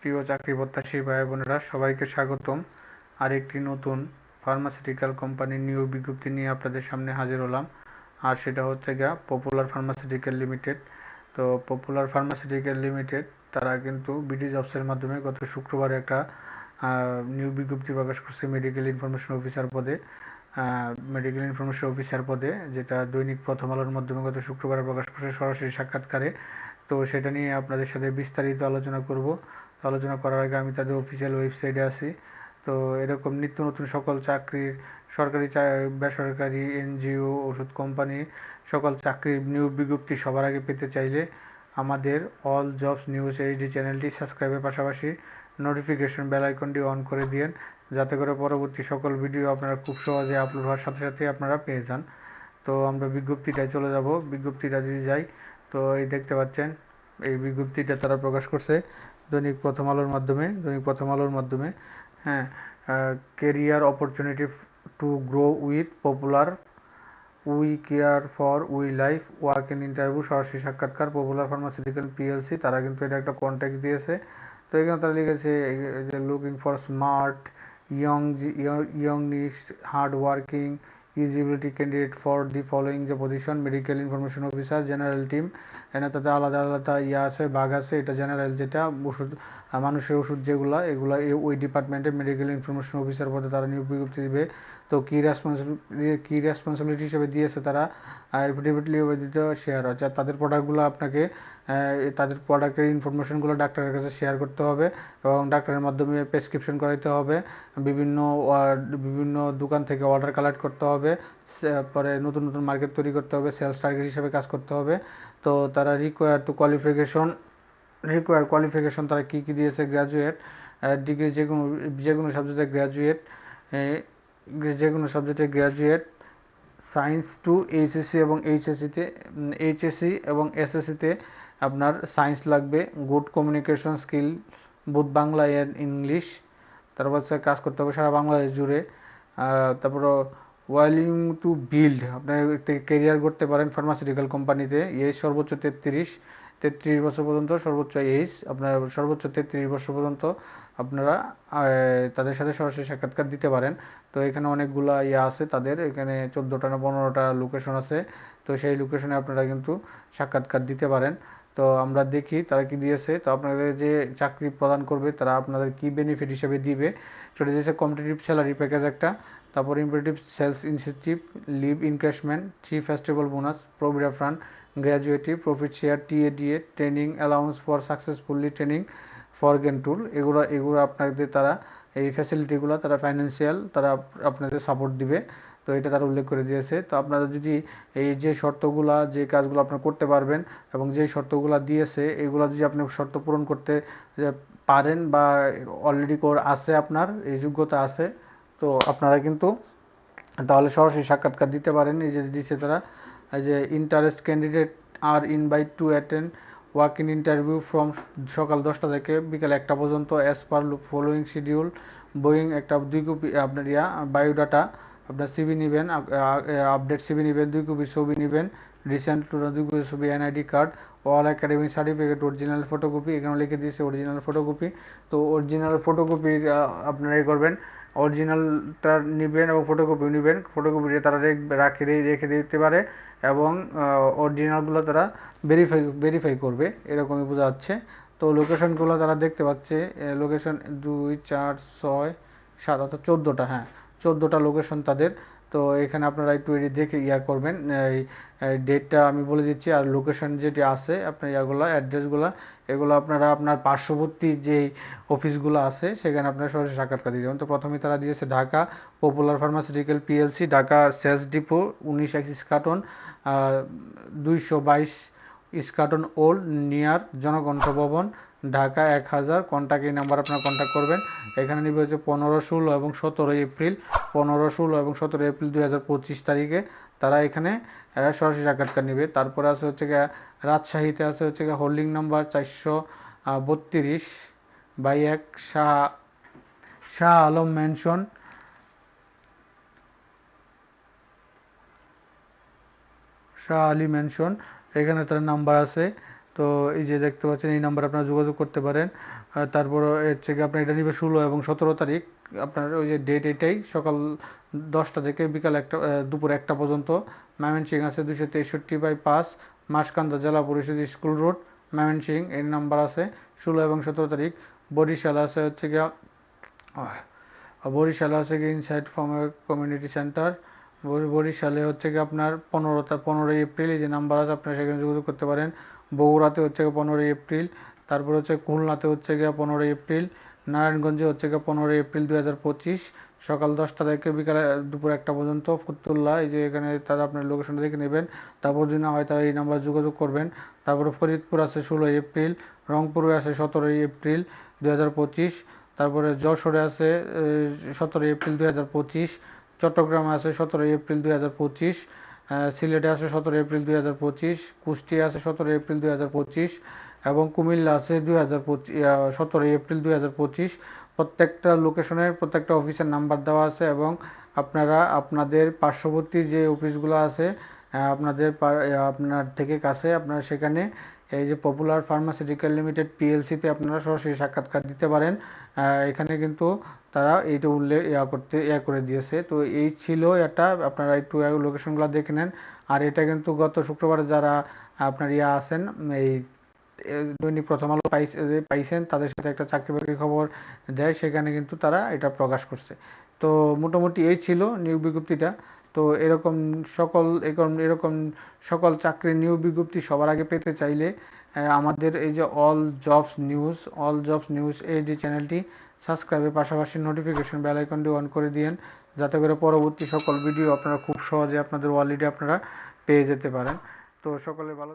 প্রিয় চাকরি প্রত্যাশী ভাই বোনেরা, সবাইকে স্বাগতম। আরেকটি নতুন ফার্মাসিউটিক্যাল কোম্পানির নিয়োগ বিজ্ঞপ্তি নিয়ে আপনাদের সামনে হাজির হলাম। আর সেটা হচ্ছে পপুলার ফার্মাসিউটিক্যাল লিমিটেড। তো পপুলার ফার্মাসিউটিক্যাল লিমিটেড তারা কিন্তু বিডি জবসের মাধ্যমে গত শুক্রবার একটা নিয়োগ বিজ্ঞপ্তি প্রকাশ করছে মেডিকেল ইনফরমেশন অফিসার পদে, যেটা দৈনিক প্রথম আলোর মাধ্যমে গত শুক্রবারে প্রকাশ করছে সরাসরি সাক্ষাৎকারে। তো সেটা নিয়ে আপনাদের সাথে বিস্তারিত আলোচনা করব। আলোচনা করার আগে আমি তাদের অফিসিয়াল ওয়েবসাইটে আছি। তো এরকম নিত্য নতুন সকল চাকরির, সরকারি বেসরকারি এনজিও, ওষুধ কোম্পানি, সকল চাকরির নিয়োগ বিজ্ঞপ্তি সবার আগে পেতে চাইলে আমাদের অল জবস নিউজ এইচডি চ্যানেলটি সাবস্ক্রাইবের পাশাপাশি নোটিফিকেশন বেল আইকনটি অন করে দিন, যাতে করে পরবর্তী সকল ভিডিও আপনারা খুব সহজে আপলোড হওয়ার সাথে সাথে আপনারা পেয়ে যান। তো আমরা বিজ্ঞপ্তিটায় চলে যাব। বিজ্ঞপ্তিটা যদি যাই, তো এই দেখতে পাচ্ছেন এই বিজ্ঞপ্তিটা তারা প্রকাশ করছে দৈনিক প্রথম আলোর মাধ্যমে। হ্যাঁ, career opportunity to grow with popular, we care for we life, work in interview, সরাসরি সাক্ষাৎকার, পপুলার ফার্মাসিউটিক্যাল পিএলসি। তারা কিন্তু এটা একটা কন্ট্যাক্ট দিয়েছে। তো এখানে তারা লিখেছে যে looking for smart youngest hard working eligibility candidate for the following যে position: medical information officer, general team. এখানে তাতে আলাদা আলাদা আছে, ভাগ আছে। এটা জেনারেল, যেটা ওষুধ, মানুষের ওষুধ যেগুলো, এগুলো ওই ডিপার্টমেন্টে মেডিকেল ইনফরমেশন অফিসার পদে তারা নিয়োগ বিজ্ঞপ্তি দেবে। তো কি রেসপন্সিবিলিটি হিসেবে দিয়েছে তারা: এফিডেভিটলি দিতে শেয়ার, অর্থাৎ তাদের প্রোডাক্টগুলো আপনাকে, তাদের প্রোডাক্টের ইনফরমেশনগুলো ডাক্তারের কাছে শেয়ার করতে হবে এবং ডাক্তারের মাধ্যমে প্রেসক্রিপশন করাইতে হবে। বিভিন্ন দোকান থেকে অর্ডার কালেক্ট করতে হবে, পরে নতুন নতুন মার্কেট তৈরি করতে হবে, সেলস টার্গেট হিসেবে কাজ করতে হবে। তো তারা রিকোয়ার কোয়ালিফিকেশন তারা কী কী দিয়েছে: গ্র্যাজুয়েট ডিগ্রি, যে কোনো সাবজেক্টে গ্র্যাজুয়েট, সায়েন্স টু এইচএসসি এবং এসএসসিতে আপনার সায়েন্স লাগবে, good communication skill both Bangla and English. তারপর কাজ করতে হবে সারা বাংলাদেশ জুড়ে। তারপর ওয়াইলিং টু বিল্ড, আপনার কেরিয়ার করতে পারেন ফার্মাসিউটিক্যাল কোম্পানিতে। এজ সর্বোচ্চ 33 বছর পর্যন্ত, সর্বোচ্চ এজ আপনার সর্বোচ্চ 33 বছর পর্যন্ত আপনারা তাদের সাথে সরাসরি সাক্ষাৎকার দিতে পারেন। তো এখানে অনেকগুলো আছে, তাদের এখানে 14টা না 15টা লোকেশন আছে। তো সেই লোকেশনে আপনারা কিন্তু সাক্ষাৎকার দিতে পারেন। তো আমরা দেখি তারা কি দিয়েছে। তো আপনাদের যে চাকরি প্রদান করবে তারা আপনাদের কি বেনিফিট হিসেবে দিবে সেটা দিয়েছে: কম্পিটিটিভ স্যালারি প্যাকেজ একটা, তারপর imperative sales incentive, leave encashment, 3 festival bonus, provident fund, gratuity, profit share, TA DA, training allowance for successfully training for gain tool. এগুলো আপনাদের তারা, এই ফ্যাসিলিটিগুলো তারা ফাইন্যান্সিয়াল তারা আপনাদের সাপোর্ট দিবে। তো এটা তারা উল্লেখ করে দিয়েছে। তো আপনারা যদি এই যে শর্তগুলা, যে কাজগুলো আপনারা করতে পারবেন এবং যে শর্তগুলো দিয়েছে, এগুলো যদি আপনি শর্ত পূরণ করতে পারেন বা অলরেডি আছে, আপনার এই যোগ্যতা আছে, তো আপনারা কিন্তু তাহলে সরাসরি সাক্ষাৎকার দিতে পারেন। এই যে দিচ্ছে তারা, এই যে interest candidate are invite to attend walk in interview from সকাল 10টা থেকে বিকাল 1টা পর্যন্ত অ্যাজ পার ফলোয়িং শিডিউল। বোয়িং একটা 2 কপি আপনার বায়োডাটা, আপনার সিভি নেবেন, আপডেট সিভি নেবেন, 2 কপি ছবি নেবেন, রিসেন্ট 2 কপি ছবি, NID card, all academic certificate, original photocopy. এখানে লিখে দিয়েছে অরিজিনাল ফটোকপি। তো অরিজিনাল ফটোকপি আপনারা করবেন, অরিজিনালটা নেবেন এবং ফটোকপি নেবেন। ফটোকপিটা তারা রেখে দিতে পারে এবং অরিজিনালগুলো তারা ভেরিফাই করবে, এরকমই বোঝা যাচ্ছে। তো লোকেশনগুলো তারা দেখতে পাচ্ছে, লোকেশন 2, 4, 6, 7, অর্থাৎ 14টা, হ্যাঁ 14টা লোকেশন তাদের। তো এখানে আপনারা একটু দেখে করবেন। এই ডেটটা আমি বলে দিচ্ছি, আর লোকেশন যেটি আছে আপনার অ্যাড্রেসগুলো, এগুলো আপনারা আপনার পার্শ্ববর্তী যেই অফিসগুলো আছে সেখানে আপনারা সরাসরি সাক্ষাৎকার দিয়ে দেবেন। তো প্রথমে তারা দিয়েছে Dhaka popular pharmaceutical PLC, Dhaka sales depot, 19 Eskaton 222 Eskaton old near Janakantha Bhaban, Dhaka 1000। Contact, এই নাম্বার আপনারা কন্ট্যাক্ট করবেন। এখানে নিবে হচ্ছে 15, 16 এবং 17 এপ্রিল, 15, 16 এবং 17 এপ্রিল 2025 তারিখে তারা এখানে সরাসরি সাক্ষাৎকার নেবে। তারপরে আছে হচ্ছে রাজশাহীতে আছে হচ্ছে holding number 432/1 Shah Alam mansion, Shah Ali mansion. এখানে তার নাম্বার আছে তো এই যে দেখতে পাচ্ছেন এই নাম্বার আপনারা যোগাযোগ করতে পারেন। তারপর হচ্ছে কি আপনার এটা নিবে 16 এবং 17 তারিখ। আপনার ওই যে ডেট এটাই, সকাল 10টা থেকে বিকাল দুপুর 1টা পর্যন্ত। ময়মনসিংহ আছে 263/5 মাসকান্দা জেলা পরিষদ স্কুল রোড ময়মনসিংহ, এর নাম্বার আছে 16 এবং 17 তারিখ। বরিশাল আছে হচ্ছে গিয়া বরিশালে হচ্ছে কি ইনসাইড ফার্মার কমিউনিটি সেন্টার। বরিশালে হচ্ছে কি আপনার 15ই এপ্রিল, এই যে নাম্বার আছে আপনারা সেখানে যোগাযোগ করতে পারেন। বগুড়াতে হচ্ছে গিয়ে 15ই এপ্রিল। তারপর হচ্ছে খুলনাতে হচ্ছে গিয়ে 15ই এপ্রিল। নারায়ণগঞ্জে হচ্ছে গিয়ে 15ই এপ্রিল 2025 সকাল 10টা থেকে বিকালে দুপুর 1টা পর্যন্ত। ফতুল্লা, এই যে এখানে তারা আপনার লোকেশনটা দেখে নেবেন, তারপর যদি না হয় তারা এই নাম্বার যোগাযোগ করবেন। তারপরে ফরিদপুর আছে 16ই এপ্রিল, রংপুরে আছে 17ই এপ্রিল 2025, তারপরে যশোরে আছে 17ই এপ্রিল 2025, চট্টগ্রামে আছে 17ই এপ্রিল 2025, সিলেটে আছে 17ই এপ্রিল 2025, কুষ্টিয়া আছে 17ই এপ্রিল 2025 এবং কুমিল্লা আছে 17ই এপ্রিল 2025। প্রত্যেকটা লোকেশনের প্রত্যেকটা অফিসের নাম্বার দেওয়া আছে এবং আপনারা আপনাদের পার্শ্ববর্তী যে অফিসগুলো আছে আপনার থেকে কাছে, আপনারা সেখানে এই যে পপুলার ফার্মাসিউটিক্যাল লিমিটেড পিএলসিতে আপনারা সরাসরি সাক্ষাৎকার দিতে পারেন। এখানে কিন্তু তারা এইটা উল্লেখ করে দিয়েছে। তো এই ছিল এটা, আপনারা একটু লোকেশনগুলো দেখে নেন। আর এটা কিন্তু গত শুক্রবারে যারা আপনার আছেন এই দৈনিক প্রথম আলো পাইছেন, তাদের সাথে একটা চাকরি বাকরির খবর দেয়, সেখানে কিন্তু তারা এটা প্রকাশ করছে। তো মোটামুটি এই ছিল নিয়োগ বিজ্ঞপ্তিটা। তো এরকম সকল চাকরির নিয়োগ বিজ্ঞপ্তি সবার আগে পেতে চাইলে আমাদের এই যে অল জবস নিউজ এই যে চ্যানেলটি সাবস্ক্রাইবের পাশাপাশি নোটিফিকেশন বেল আইকনটি অন করে দিন, যাতে করে পরবর্তী সকল ভিডিও আপনারা খুব সহজে আপনাদের ওয়ালেটে আপনারা পেয়ে যেতে পারেন। তো সকলে ভালো